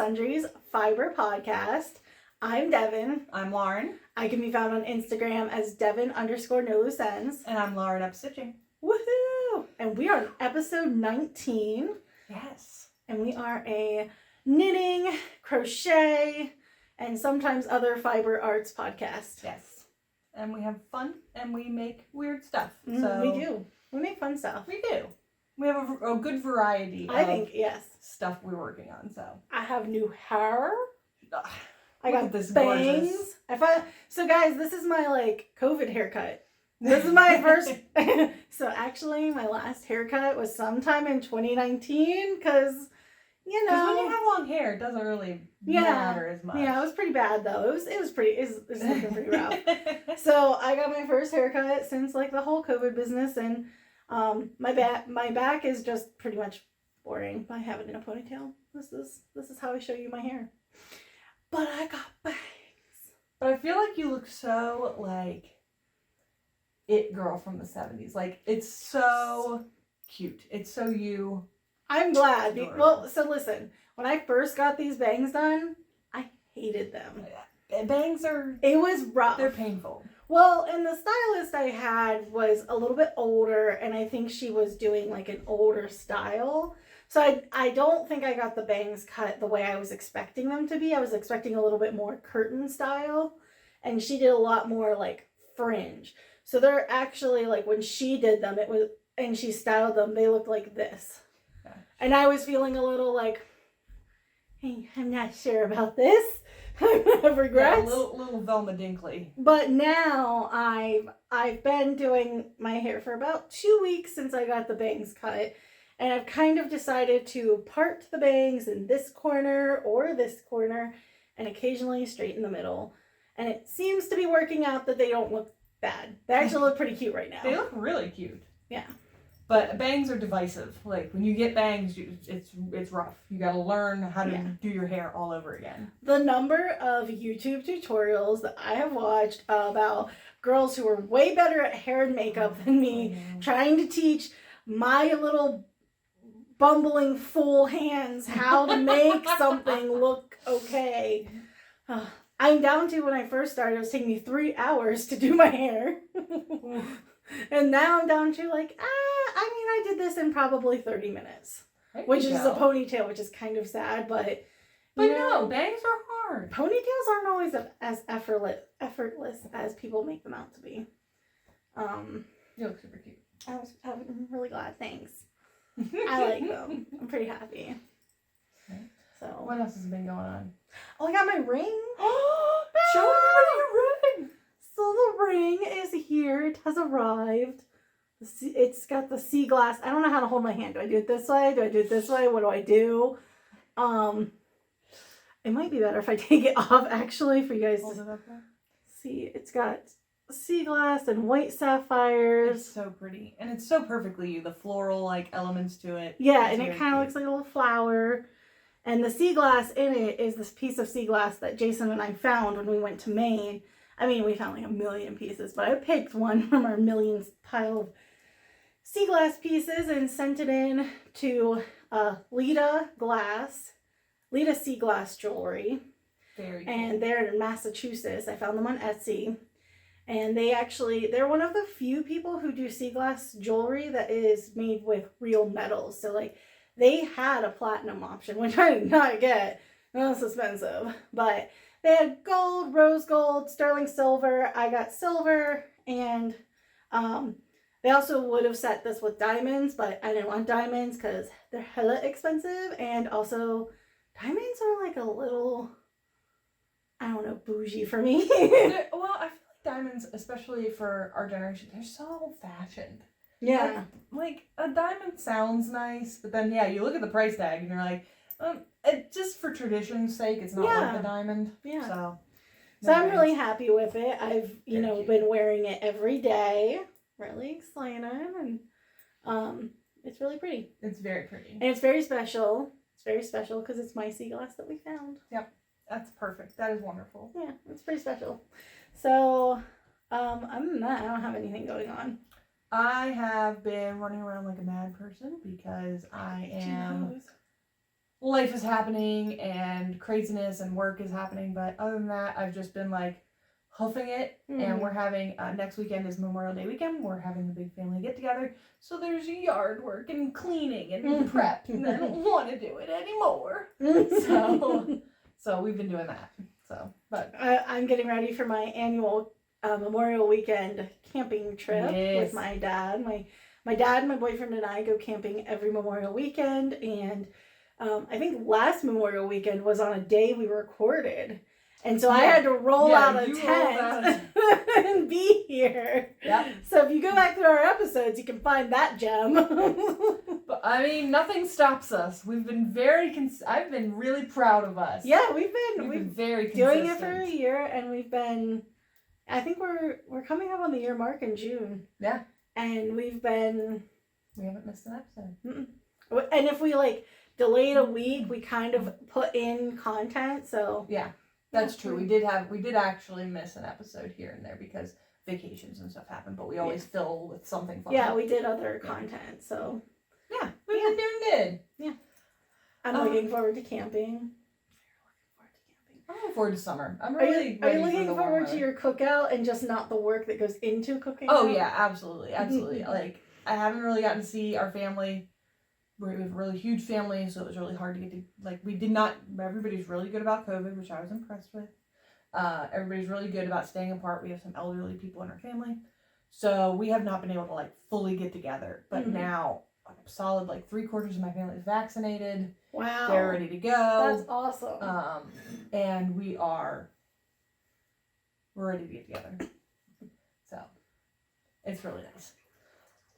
Sundries Fiber Podcast. I'm Devyn. I'm Lauren. I can be found on Instagram as Devyn_no loose ends. And I'm Lauren up stitching. Woohoo! And we are on episode 19. Yes. And we are a knitting, crochet, and sometimes other fiber arts podcast. Yes. And we have fun and we make weird stuff. So we do. We make fun stuff. We do. We have a good variety yes. stuff we're working on. So I have new hair. I got this bangs. So guys, this is my COVID haircut. This is my first. So actually, my last haircut was sometime in 2019 because when you have long hair, it doesn't really matter as much. Yeah, it was pretty bad though. It was looking pretty rough. So I got my first haircut since the whole COVID business, and my back is just pretty much boring. I have it in a ponytail. This is how I show you my hair. But I got bangs. But I feel like you look so it girl from the 70s. It's so cute. It's so you. I'm glad. Well, so listen. When I first got these bangs done, I hated them. Bangs are... It was rough. They're painful. Well, and the stylist I had was a little bit older, and I think she was doing an older style. So I don't think I got the bangs cut the way I was expecting them to be. I was expecting a little bit more curtain style, and she did a lot more fringe. So they're actually when she did them, and she styled them, they looked like this. Gosh. And I was feeling a little hey, I'm not sure about this. I have regrets. Yeah, little Velma Dinkley. But now I've been doing my hair for about 2 weeks since I got the bangs cut. And I've kind of decided to part the bangs in this corner or this corner and occasionally straighten the middle. And it seems to be working out that they don't look bad. They actually look pretty cute right now. They look really cute. Yeah. But bangs are divisive. When you get bangs, it's rough. You got to learn how to do your hair all over again. The number of YouTube tutorials that I have watched about girls who are way better at hair and makeup than me trying to teach my little bumbling fool hands how to make something look okay. I'm down to when I first started, it was taking me 3 hours to do my hair. And now I'm down to I did this in probably 30 minutes. Which is a ponytail, which is kind of sad, but no, bangs are hard. Ponytails aren't always as effortless as people make them out to be. You look super cute. I'm really glad, thanks. I like them. I'm pretty happy. Okay. So what else has been going on? Oh, I got my ring. Show everybody your ring. So the ring is here. It has arrived. It's got the sea glass. I don't know how to hold my hand. Do I do it this way? Do I do it this way? What do I do? It might be better if I take it off actually for you guys to see. It's got sea glass and white sapphires. It's so pretty. And it's so perfectly you. The floral elements to it. Yeah, and it kind of looks like a little flower. And the sea glass in it is this piece of sea glass that Jason and I found when we went to Maine. I mean, we found 1 million pieces, but I picked one from our millions pile of sea glass pieces and sent it in to Lita Sea Glass Jewelry. Very cool. And they're in Massachusetts. I found them on Etsy. And they're one of the few people who do sea glass jewelry that is made with real metals. So they had a platinum option, which I did not get. That's expensive. But they had gold, rose gold, sterling silver. I got silver, and they also would have set this with diamonds, but I didn't want diamonds because they're hella expensive. And also, diamonds are a little, I don't know, bougie for me. Well, I feel diamonds, especially for our generation, they're so old-fashioned. Yeah. A diamond sounds nice, but then, you look at the price tag and you're just for tradition's sake, it's not like a diamond. Yeah. So I'm really happy with it. I've, been wearing it every day. Really excited. And it's really pretty. It's very pretty. And it's very special. It's very special because it's my sea glass that we found. Yep. That's perfect. That is wonderful. Yeah, it's pretty special. So, other than that, I don't have anything going on. I have been running around like a mad person because I am life is happening and craziness and work is happening. But other than that, I've just been like hoofing it. And we're having, next weekend is Memorial Day weekend. We're having a big family get together. So there's yard work and cleaning and prep. And I don't want to do it anymore. So we've been doing that. So, but I'm getting ready for my annual Memorial Weekend camping trip with my dad. My dad, my boyfriend, and I go camping every Memorial Weekend. And I think last Memorial Weekend was on a day we recorded. And so I had to roll out a tent and be here. Yeah. So if you go back through our episodes, you can find that gem. But I mean, nothing stops us. We've been I've been really proud of us. Yeah, we've been very consistent. doing it for a year, and we've been. I think we're coming up on the year mark in June. Yeah. And we haven't missed an episode. And if we like delayed a week, we kind of put in content. So yeah. That's true. We did actually miss an episode here and there because vacations and stuff happened, but we always fill with something fun. Yeah, we did other content, so yeah, we've been doing good. Yeah. I'm looking forward to camping. I'm looking forward to summer. I'm Are really you looking forward to your cookout and just not the work that goes into cooking? Oh yeah, absolutely. Like I haven't really gotten to see our family. We have a really huge family, so it was really hard to get to, like, everybody's really good about COVID, which I was impressed with. Everybody's really good about staying apart. We have some elderly people in our family. So we have not been able to, like, fully get together. But now, I'm solid, like, 3/4 of my family is vaccinated. Wow. They're ready to go. That's awesome. And we're ready to get together. So, it's really nice.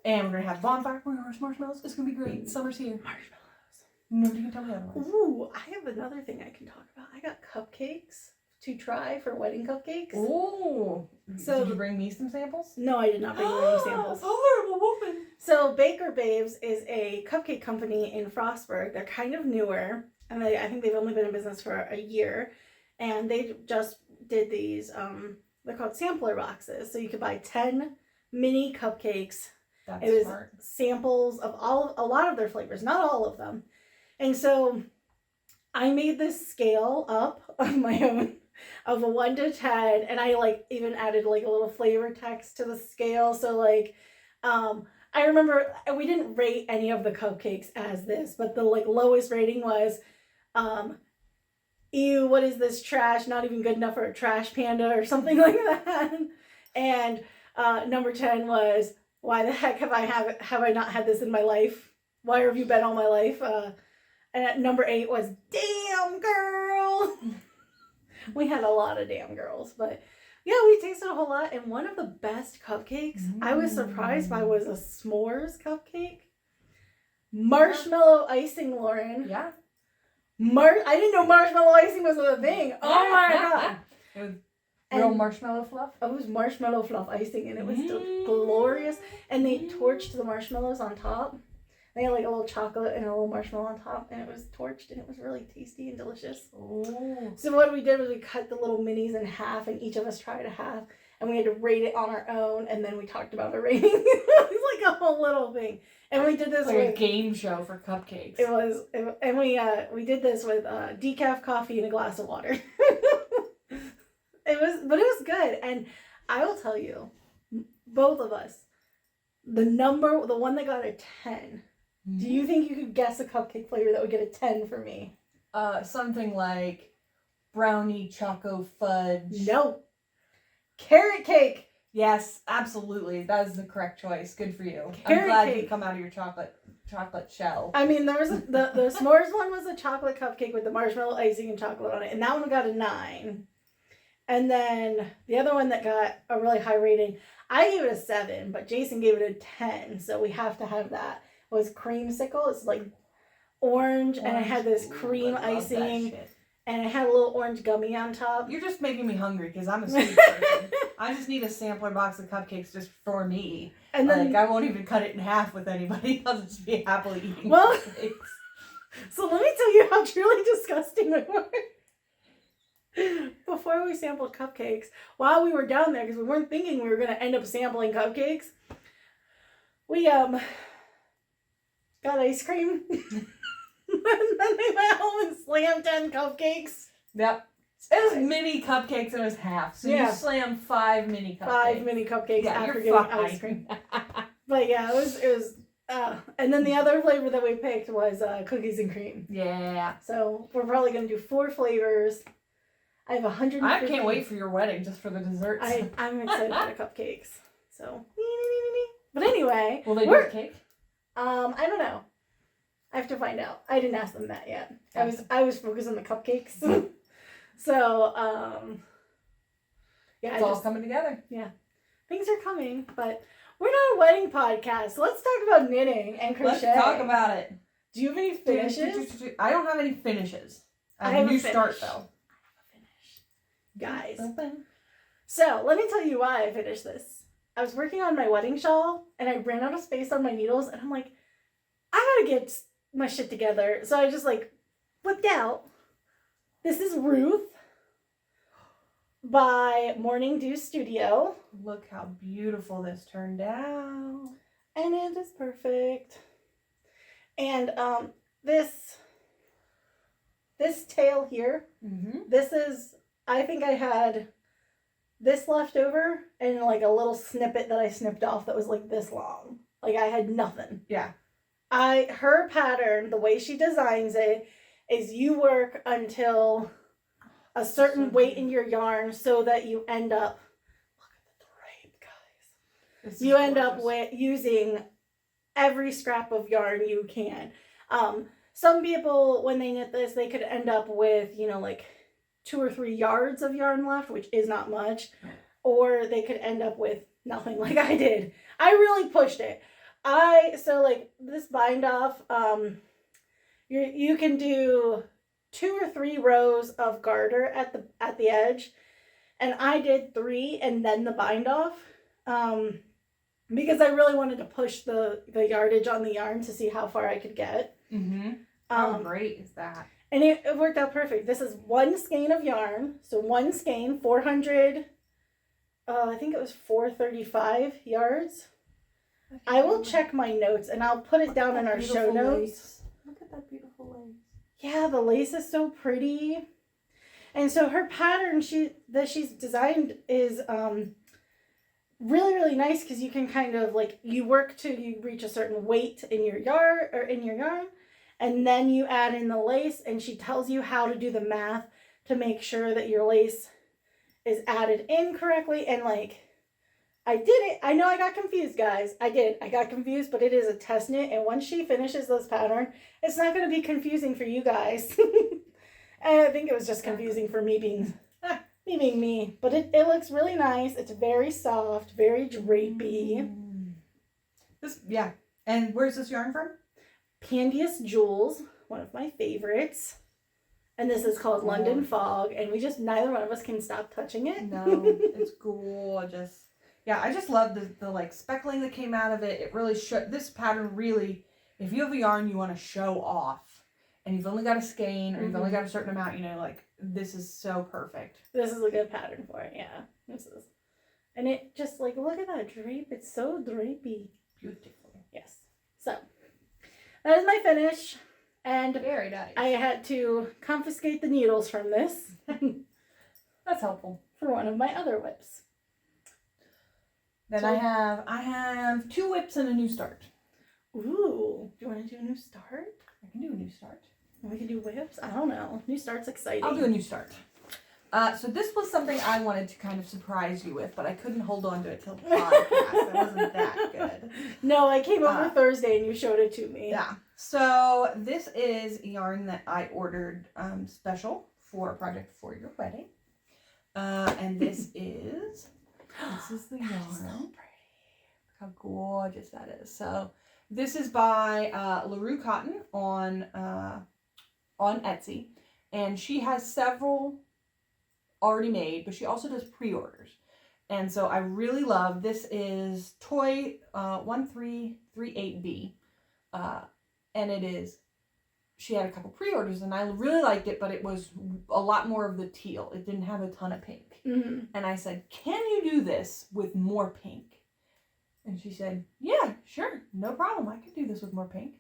And we're going to have a bonfire. We're going to roast marshmallows. It's going to be great. Summer's here. Marshmallows. Nobody can tell me otherwise. Ooh, I have another thing I can talk about. I got cupcakes to try for wedding cupcakes. Ooh. So did you bring me some samples? No, I did not bring you any samples. Horrible woman. So Baker Babes is a cupcake company in Frostburg. They're kind of newer. And I think they've only been in business for a year. And they just did these, they're called sampler boxes. So you could buy 10 mini cupcakes. It was smart. Samples of a lot of their flavors, not all of them. And so I made this scale up of my own of a 1 to 10, and I like even added like a little flavor text to the scale. So like I remember we didn't rate any of the cupcakes as this, but the like lowest rating was ew, what is this trash? Not even good enough for a trash panda or something like that. And number 10 was, why the heck have I not had this in my life? Why have you been all my life? And at number 8 was, damn girl. We had a lot of damn girls, but yeah, we tasted a whole lot. And one of the best cupcakes I was surprised by was a s'mores cupcake. Marshmallow icing, Lauren. Yeah. I didn't know marshmallow icing was a thing. Oh my god. It was real marshmallow fluff? It was marshmallow fluff icing, and it was glorious. And they torched the marshmallows on top. They had like a little chocolate and a little marshmallow on top, and it was torched, and it was really tasty and delicious. Oh. So what we did was we cut the little minis in half, and each of us tried a half, and we had to rate it on our own, and then we talked about our rating. It was like a whole little thing. And we did this like a game show for cupcakes. And we did this with decaf coffee and a glass of water. It was good. And I will tell you, both of us, the one that got a 10, do you think you could guess a cupcake flavor that would get a 10 for me? Something like brownie choco fudge. No. Carrot cake. Yes, absolutely. That is the correct choice. Good for you. Carrot I'm glad cake. you come out of your chocolate shell. I mean, there was the s'mores one was a chocolate cupcake with the marshmallow icing and chocolate on it, and that one got a 9. And then the other one that got a really high rating, I gave it a 7, but Jason gave it a 10, so we have to have that. Was creamsicle. It's like orange, and it had this cream icing, and it had a little orange gummy on top. You're just making me hungry because I'm a sweet person. I just need a sampler box of cupcakes just for me. And then I won't even cut it in half with anybody. I'll just be happily eating cupcakes. So let me tell you how truly disgusting we were. Before we sampled cupcakes, while we were down there, because we weren't thinking we were going to end up sampling cupcakes, we got ice cream. And then they went home and slammed 10 cupcakes. Yep. It was mini cupcakes and it was half. So you slammed 5 mini cupcakes. 5 mini cupcakes after getting ice cream. But yeah, it was and then the other flavor that we picked was cookies and cream. Yeah. So we're probably going to do 4 flavors. I have 150. I can't wait for your wedding just for the desserts. I'm excited for the cupcakes. So, but anyway. Will they do a cake? I don't know. I have to find out. I didn't ask them that yet. I was focused on the cupcakes. So, yeah. It's all coming together. Yeah. Things are coming, but we're not a wedding podcast. So let's talk about knitting and crochet. Let's talk about it. Do you have any finishes? I don't have any finishes. I have a new finish. start though. Guys. So let me tell you why I finished this. I was working on my wedding shawl and I ran out of space on my needles and I'm like, I gotta get my shit together. So I just whipped out. This is Ruth by Mourning Dew Studio. Look how beautiful this turned out. And it is perfect. And this tail here, this is, I think I had this left over and a little snippet that I snipped off that was this long. I had nothing. Yeah. Her pattern, the way she designs it, is you work until a certain weight in your yarn so that you end up, look at the drape, guys. You end up using every scrap of yarn you can. Some people, when they knit this, they could end up with, 2 or 3 yards of yarn left, which is not much. Or they could end up with nothing like I did. I really pushed it. This bind off, you can do 2 or 3 rows of garter at the edge, and I did 3 and then the bind off, because I really wanted to push the yardage on the yarn to see how far I could get. How great is that? And it worked out perfect. This is 1 skein of yarn, so 1 skein, 400. I think it was 435 yards. I will check my notes and I'll put it down in our show notes. Look at that beautiful lace. Yeah, the lace is so pretty. And so her pattern that she's designed is really, really nice because you can kind of you work till you reach a certain weight in your yarn, and then you add in the lace, and she tells you how to do the math to make sure that your lace is added in correctly. And I did it. I know I got confused, guys. I did. I got confused, but it is a test knit. And once she finishes this pattern, it's not going to be confusing for you guys. And I think it was just confusing for me being me. But it looks really nice. It's very soft, very drapey. And where's this yarn from? Pandia's Jewels, one of my favorites. And this is called London Fog. And neither one of us can stop touching it. No, it's gorgeous. Yeah, I just love the speckling that came out of it. It really this pattern really, if you have a yarn you want to show off and you've only got a skein or you've only got a certain amount, this is so perfect. This is a good pattern for it, yeah. This is. And it just look at that drape. It's so drapey. Beautiful. Yes. So, that is my finish. And very nice. I had to confiscate the needles from this. That's helpful. For one of my other whips. Then I have 2 whips and a new start. Ooh. Do you want to do a new start? I can do a new start. We can do whips? I don't know. New start's exciting. I'll do a new start. So this was something I wanted to kind of surprise you with, but I couldn't hold on to it till the podcast. It wasn't that good. No, I came over Thursday and you showed it to me. Yeah. So this is yarn that I ordered special for a project for your wedding. And this is the yarn. So pretty. Look how gorgeous that is. So this is by Leah Cotton on Etsy, and she has several already made, but she also does pre-orders. And so I really love, this is Toy 1338B, and it is, she had a couple pre-orders and I really liked it, but it was a lot more of the teal. It didn't have a ton of pink. Mm-hmm. And I said, can you do this with more pink? And she said, yeah, sure, no problem. I could do this with more pink.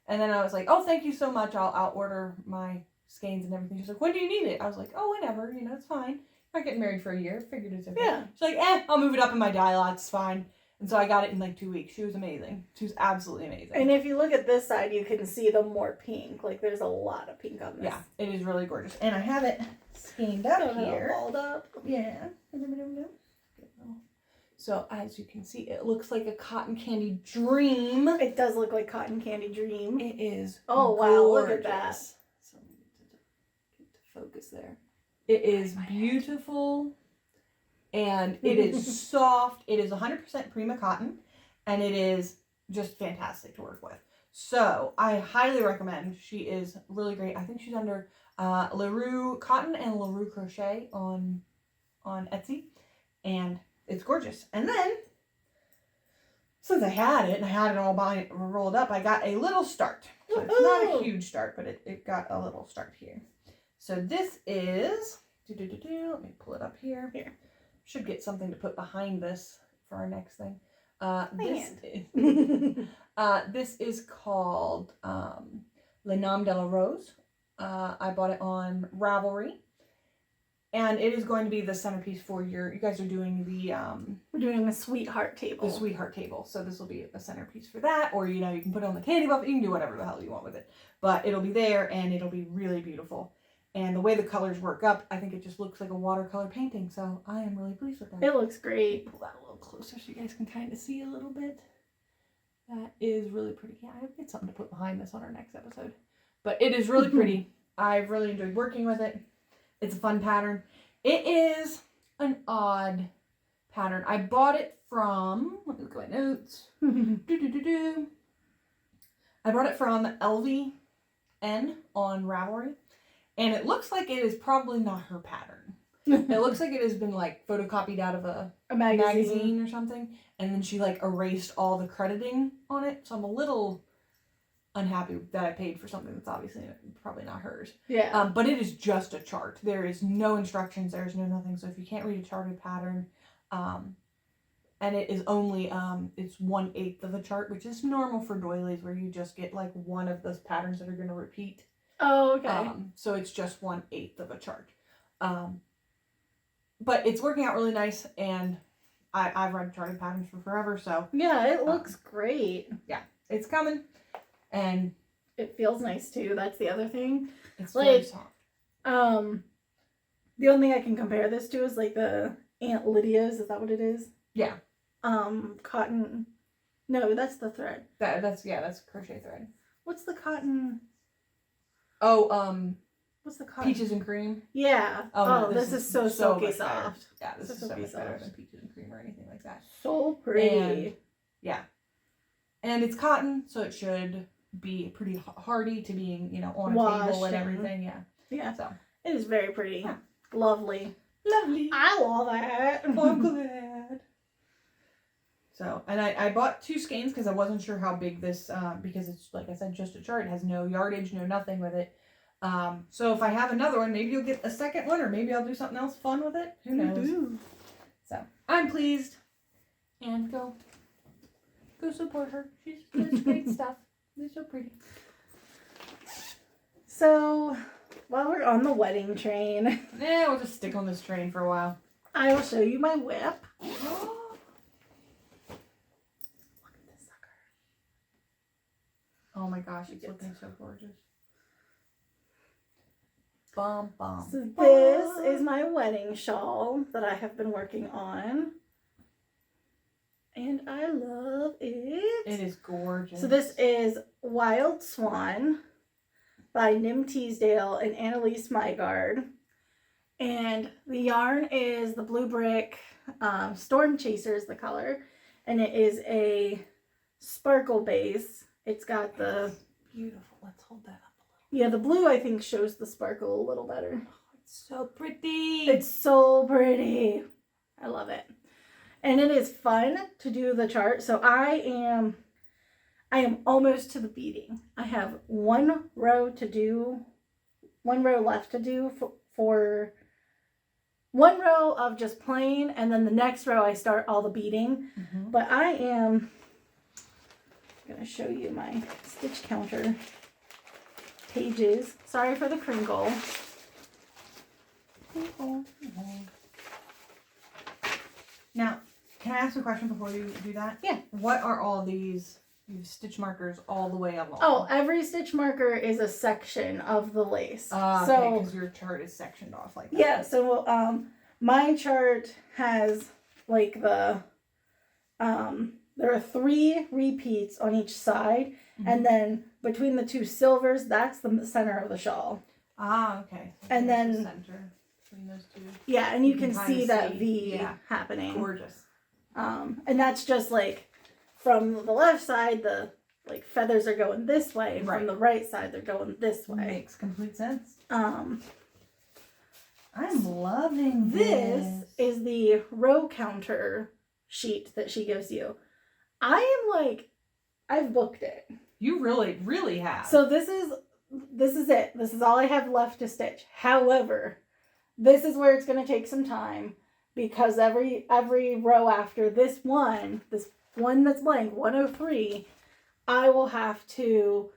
And then I was like, oh, thank you so much. I'll order my skeins and everything. She's like, when do you need it? I was like, oh, whenever. You know, it's fine. I'm not getting married for a year. Figured it's okay. Yeah. She's like, I'll move it up in my dye lot. It's fine. And so I got it in like 2 weeks. She was amazing. She was absolutely amazing. And if you look at this side, you can see the more pink. Like, there's a lot of pink on this. Yeah, it is really gorgeous. And I have it skeined up here. Balled up. Yeah. So as you can see, it looks like a cotton candy dream. It does look like cotton candy dream. It is. Oh, gorgeous. wow, look at that. So let me get to focus there. It is beautiful. And it is soft. It is 100% Prima cotton. And it is just fantastic to work with. So I highly recommend. She is really great. I think she's under LaRue Cotton and LaRue Crochet on Etsy. And it's gorgeous. And then, since I had it, and I had it all rolled up, I got a little start. So it's not a huge start, but it got a little start here. So this is, let me pull it up here. Should get something to put behind this for our next thing. This is called Le Nom de la Rose. I bought it on Ravelry. And it is going to be the centerpiece for you guys are doing the we're doing the sweetheart table. The sweetheart table. So this will be a centerpiece for that, or you can put it on the candy buffet. You can do whatever the hell you want with it, but it'll be there and it'll be really beautiful. And the way the colors work up, I think it just looks like a watercolor painting. So I am really pleased with that. It looks great. Pull that a little closer so you guys can kind of see a little bit. That is really pretty. Yeah, I've got something to put behind this on our next episode. But it is really pretty. I've really enjoyed working with it. It's a fun pattern. It is an odd pattern. I bought it from, let me look at my notes. I bought it from LVN on Ravelry. And it looks like it is probably not her pattern. It looks like it has been like photocopied out of a magazine or something. And then she like erased all the crediting on it. So I'm a little unhappy that I paid for something that's obviously probably not hers. Yeah. But it is just a chart. There is no instructions. There's no nothing. So if you can't read a charted pattern, and it is only, it's 1/8 of a chart, which is normal for doilies where you just get like one of those patterns that are going to repeat. Oh, okay. So it's just 1/8 of a chart. But it's working out really nice, and I've read charted patterns for forever, so. Yeah, it looks great. Yeah, it's coming, and. It feels nice too, that's the other thing. It's very soft. The only thing I can compare this to is like the Aunt Lydia's, is that what it is? Yeah. Cotton, no, that's the thread. That's crochet thread. What's the cotton? Oh, what's the cotton? Peaches and cream. Yeah. Oh, no, this is so silky soft. Better. Yeah, this is so silky much better soft. than peaches and cream or anything like that. So pretty. And, yeah. And it's cotton, so it should be pretty hardy to being, on a table and everything. Yeah. Yeah. So it is very pretty. Yeah. Lovely. Lovely. I love that. Oh, I'm glad. So, and I bought 2 skeins because I wasn't sure how big this, because it's, like I said, just a chart. It has no yardage, no nothing with it. So if I have another one, maybe you'll get a second one, or maybe I'll do something else fun with it. Who knows? So, I'm pleased. And go support her. She's doing great stuff. They're so pretty. So, while we're on the wedding train. Yeah, we'll just stick on this train for a while. I will show you my whip. Look at this sucker. Oh my gosh, it's looking so gorgeous. Bum, bum. So this is my wedding shawl that I have been working on. And I love it. It is gorgeous. So this is Wild Swan by Nim Teasdale and Annalise Mygard. And the yarn is the Blue Brick Storm Chaser is the color. And it is a sparkle base. It's got the... Beautiful. Let's hold that up a little. Yeah, the blue I think shows the sparkle a little better. Oh, it's so pretty. It's so pretty. I love it. And it is fun to do the chart. So I am almost to the beading. I have one row left to do for one row of just plain, and then the next row I start all the beading. Mm-hmm. But I am I'm going to show you my stitch counter pages. Sorry for the crinkle. Now, can I ask a question before you do that? Yeah. What are all these stitch markers all the way along? Oh, every stitch marker is a section of the lace. Okay, because your chart is sectioned off like that. Yeah, so my chart has like the there are 3 repeats on each side, and then between the 2 silvers, that's the center of the shawl. Ah, okay. So And then the center between those 2. Yeah, and you can kinda see that see, V happening. Gorgeous. And that's just like from the left side, the like feathers are going this way, and from the right side, they're going this way. Makes complete sense. Um, I'm loving this is the row counter sheet that she gives you. I am like, I've booked it. You really, really have. So this is it. This is all I have left to stitch. However, this is where it's going to take some time because every row after this one that's blank, 103, I will have to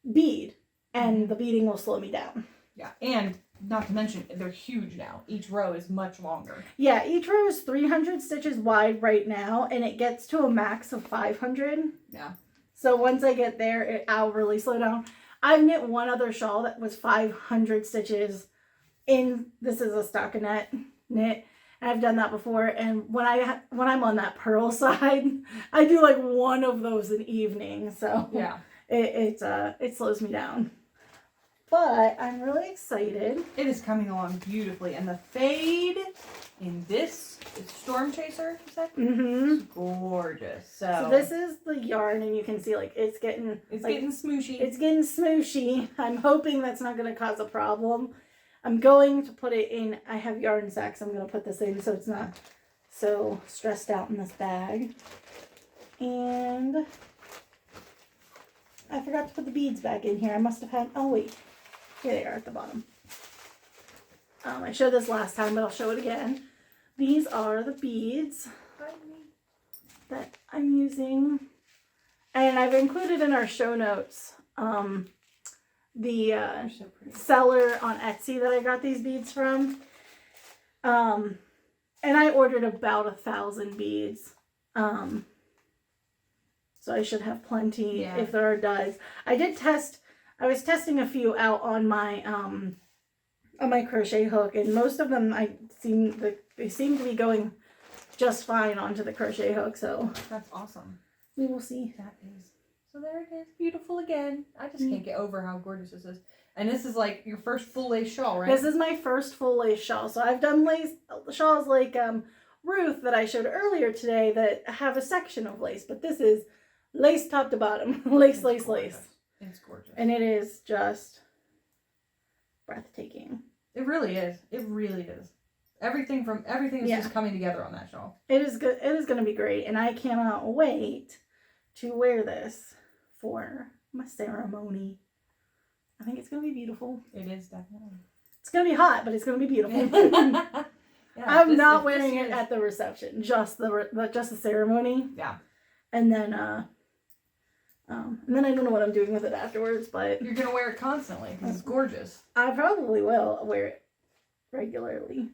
bead, and the beading will slow me down. Yeah, and not to mention, they're huge now. Each row is much longer. Yeah, each row is 300 stitches wide right now, and it gets to a max of 500. Yeah. So once I get there, I'll really slow down. I've knit one other shawl that was 500 stitches this is a stockinette knit, and I've done that before, and when I'm on that purl side, I do like one of those an evening, so yeah, it slows me down. But I'm really excited. It is coming along beautifully, and the fade in this Storm Chaser, is that? It's gorgeous. So this is the yarn, and you can see like it's getting smooshy. It's getting smooshy. I'm hoping that's not going to cause a problem. I'm going to put it in. I have yarn sacks. I'm going to put this in so it's not so stressed out in this bag. And I forgot to put the beads back in here. I must have had. Oh wait. Here they are at the bottom. I showed this last time, but I'll show it again. These are the beads that I'm using. And I've included in our show notes the seller on Etsy that I got these beads from. And I ordered about 1,000 beads. So I should have plenty if there are duds. I was testing a few out on my crochet hook, and most of them they seem to be going just fine onto the crochet hook. So that's awesome. We will see. That is. So there it is, beautiful again. I just can't get over how gorgeous this is. And this is like your first full lace shawl, right? This is my first full lace shawl. So I've done lace shawls like Ruth that I showed earlier today that have a section of lace, but this is lace top to bottom, lace. It's gorgeous. And it is just breathtaking. It really is. It really is. Everything is just coming together on that shawl. It is good. It is going to be great. And I cannot wait to wear this for my ceremony. I think it's going to be beautiful. It is definitely. It's going to be hot, but it's going to be beautiful. I'm not wearing it at the reception, just the ceremony. Yeah. And then I don't know what I'm doing with it afterwards, but you're gonna wear it constantly because it's gorgeous. I probably will wear it regularly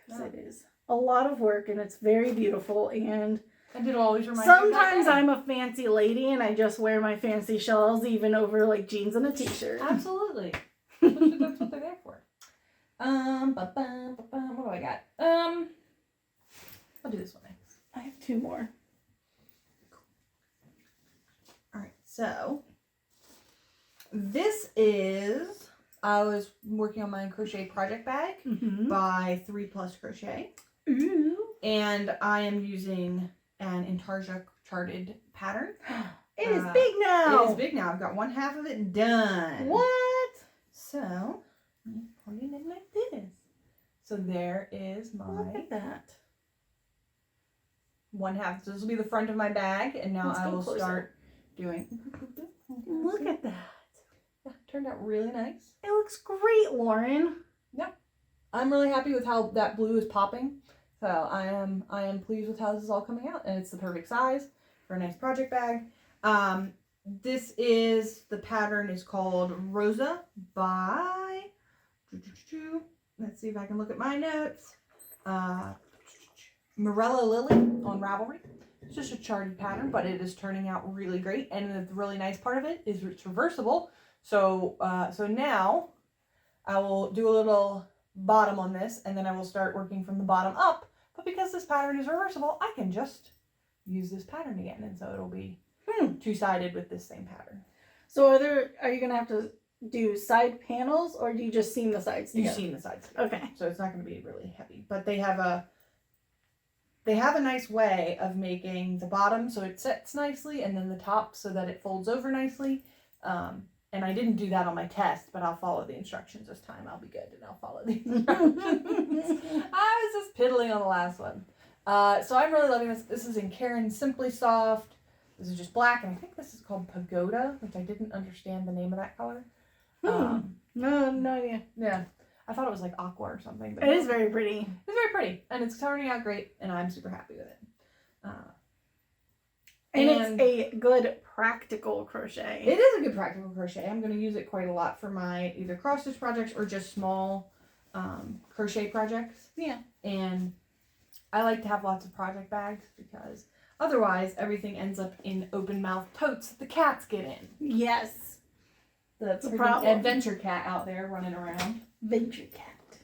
because it is a lot of work and it's very beautiful. And it'll always remind sometimes I'm a fancy lady and I just wear my fancy shawls even over like jeans and a t-shirt. Absolutely, that's what they're there for. What do I got? I'll do this one next. I have 2 more. So, this is, I was working on my crochet project bag by 3+ Crochet. Ooh. And I am using an Intarsia charted pattern. It is big now. It is big now. I've got 1/2 of it done. What? So, I'm putting it like this. So there is my... Look at that. 1/2. So this will be the front of my bag. And now I will start doing. Look at that. Yeah, turned out really nice. It looks great, Lauren. Yeah. I'm really happy with how that blue is popping. So I am pleased with how this is all coming out, and it's the perfect size. for a nice project bag. The pattern is called Rosa by, let's see if I can look at my notes. Morella Lily on Ravelry. It's just a charted pattern, but it is turning out really great. And the really nice part of it is it's reversible. So now I will do a little bottom on this, and then I will start working from the bottom up. But because this pattern is reversible, I can just use this pattern again, and so it'll be two-sided with this same pattern. So are you gonna have to do side panels, or do you just seam the sides together? You seam the sides together. Okay. So it's not going to be really heavy, but they have a nice way of making the bottom so it sets nicely, and then the top so that it folds over nicely. And I didn't do that on my test, but I'll follow the instructions this time. I'll be good, and I'll follow the instructions. I was just piddling on the last one. So I'm really loving this. This is in Karen Simply Soft. This is just black, and I think this is called Pagoda, which I didn't understand the name of that color. No idea. Yeah. I thought it was like aqua or something. But it is very pretty. It's very pretty, and it's turning out great, and I'm super happy with it. And it's a good practical crochet. It is a good practical crochet. I'm going to use it quite a lot for my either cross stitch projects or just small crochet projects. Yeah. And I like to have lots of project bags because otherwise everything ends up in open mouth totes that the cats get in. Yes. That's the problem. Adventure cat out there running around. Adventure cat.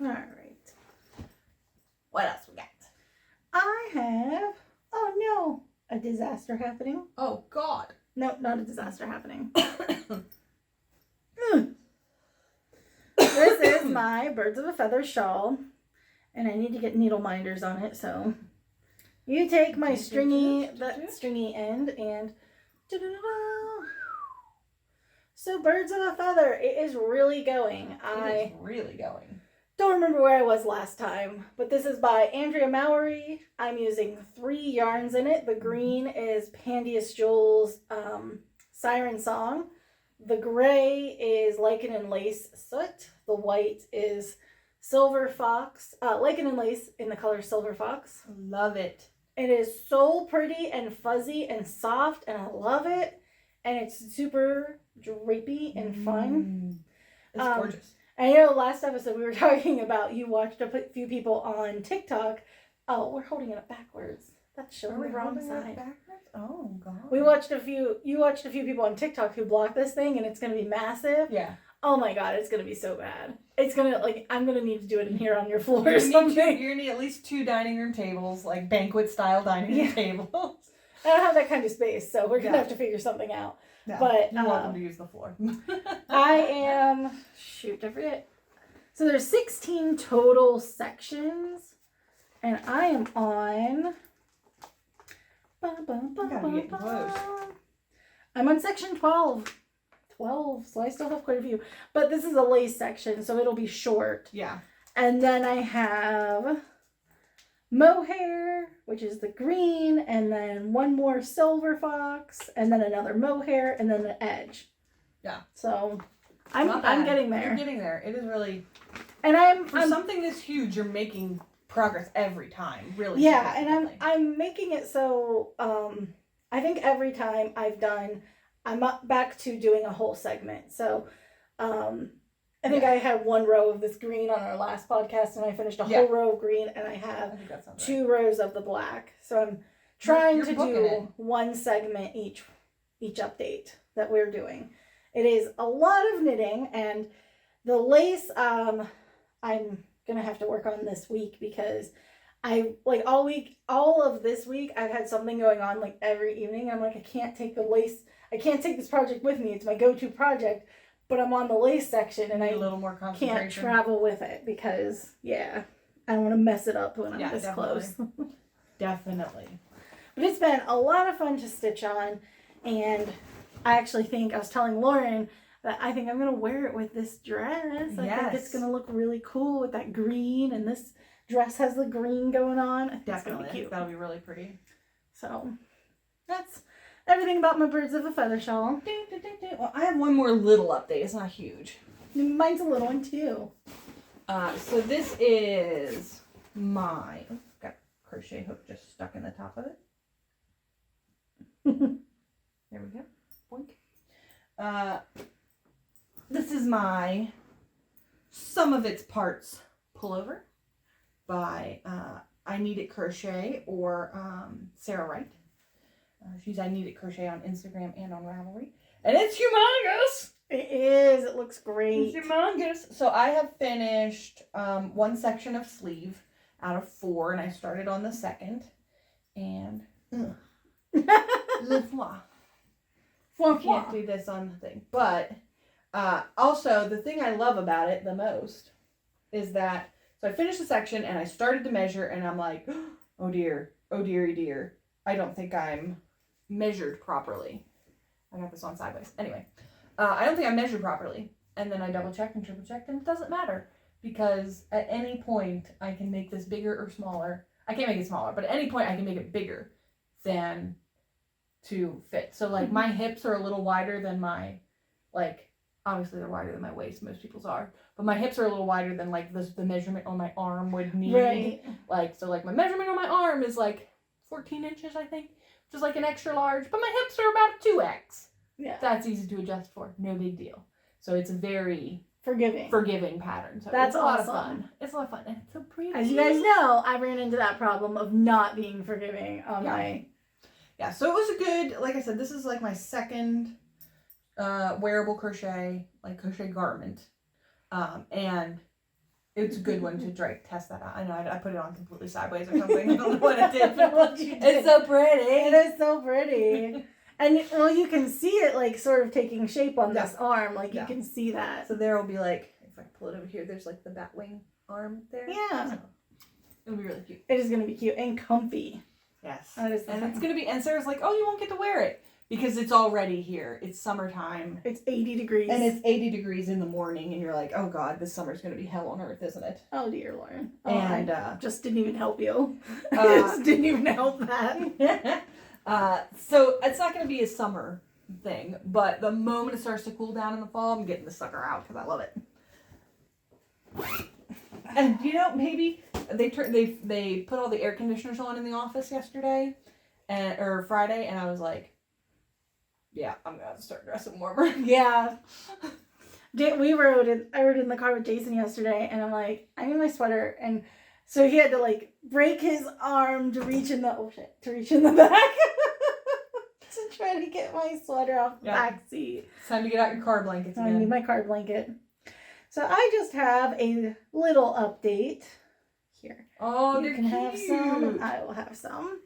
All right. What else we got? I have, oh no, a disaster happening. Oh God. No, not a disaster happening. This is my Birds of a Feather shawl, and I need to get needle minders on it, so you take my stringy end and so Birds of a Feather, it is really going. It is really going. Don't remember where I was last time, but this is by Andrea Mowry. I'm using 3 yarns in it. The green is Pandia Jewel's Siren Song. The gray is Lichen and Lace Soot. The white is Silver Fox. Lichen and Lace in the color Silver Fox. Love it. It is so pretty and fuzzy and soft, and I love it. And it's super drapey and fun. It's gorgeous. I know last episode we were talking about you watched a few people on TikTok. Oh, we're holding it up backwards. That's showing the wrong side. Backwards? Oh God. You watched a few people on TikTok who blocked this thing, and it's gonna be massive. Yeah. Oh my God, it's gonna be so bad. It's gonna I'm gonna need to do it in here on your floor or something. You're gonna need at least 2 dining room tables, like banquet style dining room tables. I don't have that kind of space, so we're gonna have to figure something out. Yeah, but you're welcome to use the floor. I am I forget. So there's 16 total sections, and I am on. I'm on section 12. 12, so I still have quite a few. But this is a lace section, so it'll be short. Yeah. And then I have mohair, which is the green, and then one more silver fox, and then another mohair, and then the edge. Yeah. So I'm getting there. You're getting there. It is really. And I'm something this huge, you're making progress every time. Really. Yeah, and I'm making it so I think every time I'm up back to doing a whole segment. So I think I had 1 row of this green on our last podcast, and I finished a whole row of green, and I have 2 rows of the black. So I'm trying to do 1 segment each update that we're doing. It is a lot of knitting, and the lace I'm gonna have to work on this week because all of this week I've had something going on like every evening. I'm like, I can't take this project with me. It's my go-to project. But I'm on the lace section, and I a little more can't travel with it because, I don't want to mess it up when I'm this close. Definitely. But it's been a lot of fun to stitch on, and I actually think, I was telling Lauren that I think I'm going to wear it with this dress. I think it's going to look really cool with that green, and this dress has the green going on. I think it's going to be cute. That'll be really pretty. So, that's everything about my Birds of a Feather shawl. Well, I have one more little update. It's not huge. Mine's a little one too. So this is my got a crochet hook just stuck in the top of it. There we go. Boink. This is my Some of Its Parts pullover by I Need It Crochet or Sarah Wright. She's I Need It Crochet on Instagram and on Ravelry. And it's humongous! It is. It looks great. It's humongous. So I have finished one section of sleeve out of 4, and I started on the second. And le foie. Can't do this on the thing. But also, the thing I love about it the most is that, so I finished the section and I started to measure, and I'm like, oh dear, oh dearie dear. I don't think I'm measured properly. I got this on sideways. Anyway, I don't think I measured properly. And then I double checked and triple checked, and it doesn't matter because at any point I can make this bigger or smaller. I can't make it smaller, but at any point I can make it bigger than to fit. So like my hips are a little wider than my, like, obviously they're wider than my waist, most people's are, but my hips are a little wider than like the measurement on my arm would need. Right. Like, so like my measurement on my arm is like 14 inches, I think, which is like an extra large, but my hips are about 2x. Yeah. That's easy to adjust for. No big deal. So it's a very forgiving pattern. So that's it's a lot awesome. of fun. It's a lot of fun. And it's so pretty. As you guys know, I ran into that problem of not being forgiving on my... Yeah, so it was a good, like I said, this is like my second wearable crochet garment. And it's a good one to test that out. I know I put it on completely sideways or something. I don't know what I did. It's so pretty. It is so pretty. And, well, you can see it, like, sort of taking shape on this arm. Like, you can see that. So there will be, like, if I pull it over here, there's, like, the bat wing arm there. Yeah. So it'll be really cute. It is going to be cute and comfy. Yes. That is and it's going to be, and Sarah's like, oh, you won't get to wear it. Because it's already here. It's summertime. It's 80 degrees. And it's 80 degrees in the morning, and you're like, oh, God, this summer's going to be hell on earth, isn't it? Oh, dear Lauren. Oh, and I just didn't even help you. Just didn't even help that. So it's not going to be a summer thing, but the moment it starts to cool down in the fall, I'm getting the sucker out because I love it. And you know, maybe they put all the air conditioners on in the office yesterday, or Friday, and I was like, yeah, I'm gonna have to start dressing warmer. Yeah. I rode in the car with Jason yesterday, and I'm like, I need my sweater, and so he had to like break his arm to reach in the back to try to get my sweater off the back seat. It's time to get out your car blankets again. I need my car blanket. So I just have a little update here. Oh, you can cute. Have some, and I will have some.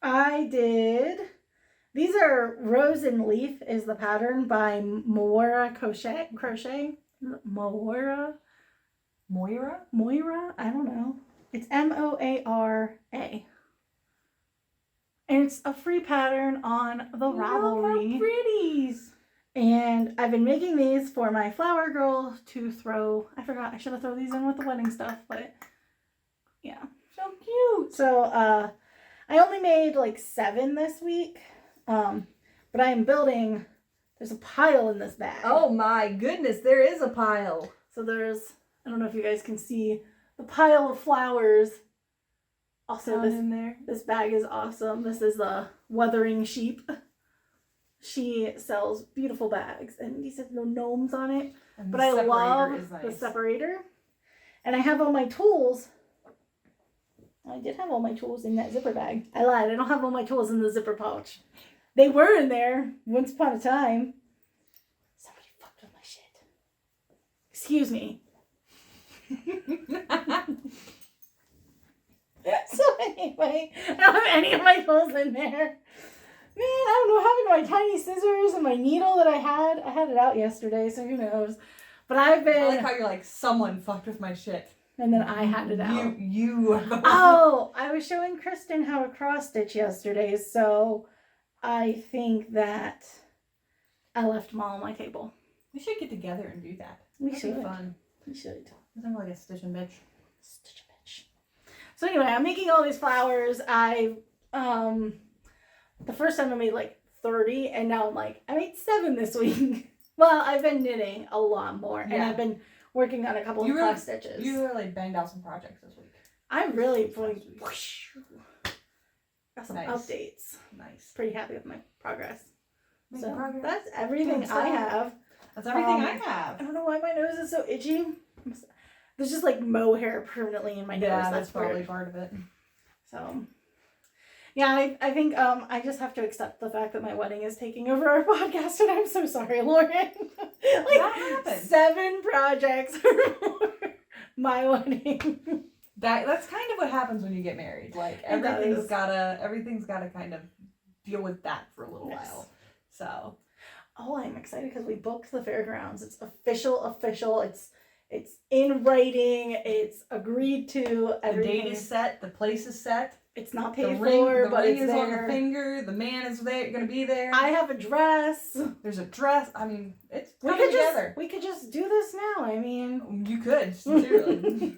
I did. These are Rose and Leaf is the pattern by Moira Crochet. Moira? I don't know. It's Moara. And it's a free pattern on the Ravelry. How pretties! And I've been making these for my flower girl to throw. I forgot I should have thrown these in with the wedding stuff, but yeah. So cute! So I only made like 7 this week. But I am building, there's a pile in this bag. Oh my goodness, there is a pile. So there's, I don't know if you guys can see the pile of flowers. Also, this bag is awesome. This is the Wuthering Sheep. She sells beautiful bags, and these have no gnomes on it. But I love the separator. And I have all my tools. I did have all my tools in that zipper bag. I lied. I don't have all my tools in the zipper pouch. They were in there once upon a time. Somebody fucked with my shit. Excuse me. So anyway, I don't have any of my tools in there. Man, I don't know, having my tiny scissors and my needle that I had it out yesterday, so who knows. But I like how you're like, someone fucked with my shit. And then I had it out. Oh, I was showing Kristen how to cross stitch yesterday, so I think that I left them all on my table. We should get together and do that. That'd be fun. We should. I'm like a stitch and bitch. So anyway, I'm making all these flowers. The first time I made like 30, and now I'm like, I made 7 this week. Well, I've been knitting a lot more, and I've been working on a couple of cross stitches. You really banged out some projects this week. I really got some Nice. updates. Nice. Pretty happy with my progress. Making So progress. that's everything Good I stuff. have. That's everything I I have. don't know why my nose is so itchy. There's just like mohair permanently in my nose. Yeah, That's that's probably weird. part of it. So, yeah, I think I just have to accept the fact that my wedding is taking over our podcast, and I'm so sorry, Lauren. That happens. 7 projects for my wedding. That's kind of what happens when you get married. Like everything's gotta kind of deal with that for a little Yes. while. So Oh, I'm excited because we booked the fairgrounds. It's official. It's in writing. It's agreed to. the Everything. date is set, the place is set, It's not the paid ring, for, the but ring it's is on the there. finger, the man is there, gonna be there. I have a dress. There's a dress. I mean, it's We coming could together. we could just do this now. I mean, You could, sincerely.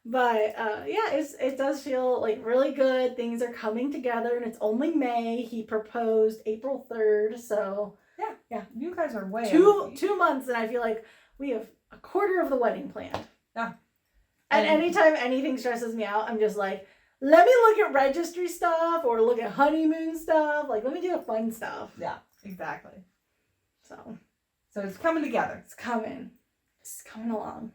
but yeah, it does feel like really good. Things are coming together, and it's only May. He proposed April 3rd, so You guys are way two months, and I feel like we have a quarter of the wedding planned. Yeah. And anytime anything stresses me out, I'm just like, let me look at registry stuff or look at honeymoon stuff. Like, let me do the fun stuff. Yeah, exactly. So it's coming together. it's coming. It's coming along.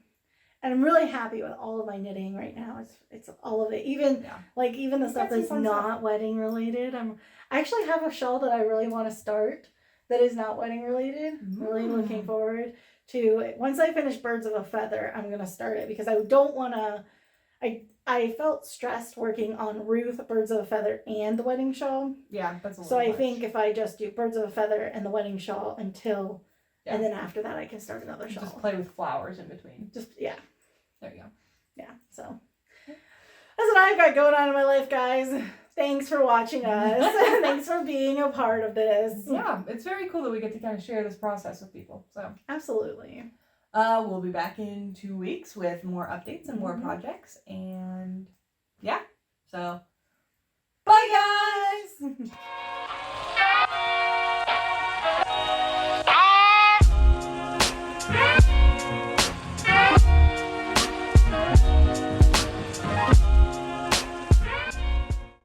And I'm really happy with all of my knitting right now. It's all of it. Even even the stuff got some that's fun not stuff. wedding related. I actually have a shawl that I really want to start that is not wedding related. I'm really looking forward to it. Once I finish Birds of a Feather, I'm gonna start it because I don't wanna I felt stressed working on Ruth, Birds of a Feather, and the wedding shawl. Yeah, that's a little So I much. think if I just do Birds of a Feather and the wedding shawl until and then after that I can start another shawl. Just play with flowers in between. Just There you go. Yeah, so that's what I've got going on in my life, guys. Thanks for watching us. Thanks for being a part of this. Yeah, it's very cool that we get to kind of share this process with people. So Absolutely. we'll be back in 2 weeks with more updates and more Mhm. projects. And yeah, so Bye, guys.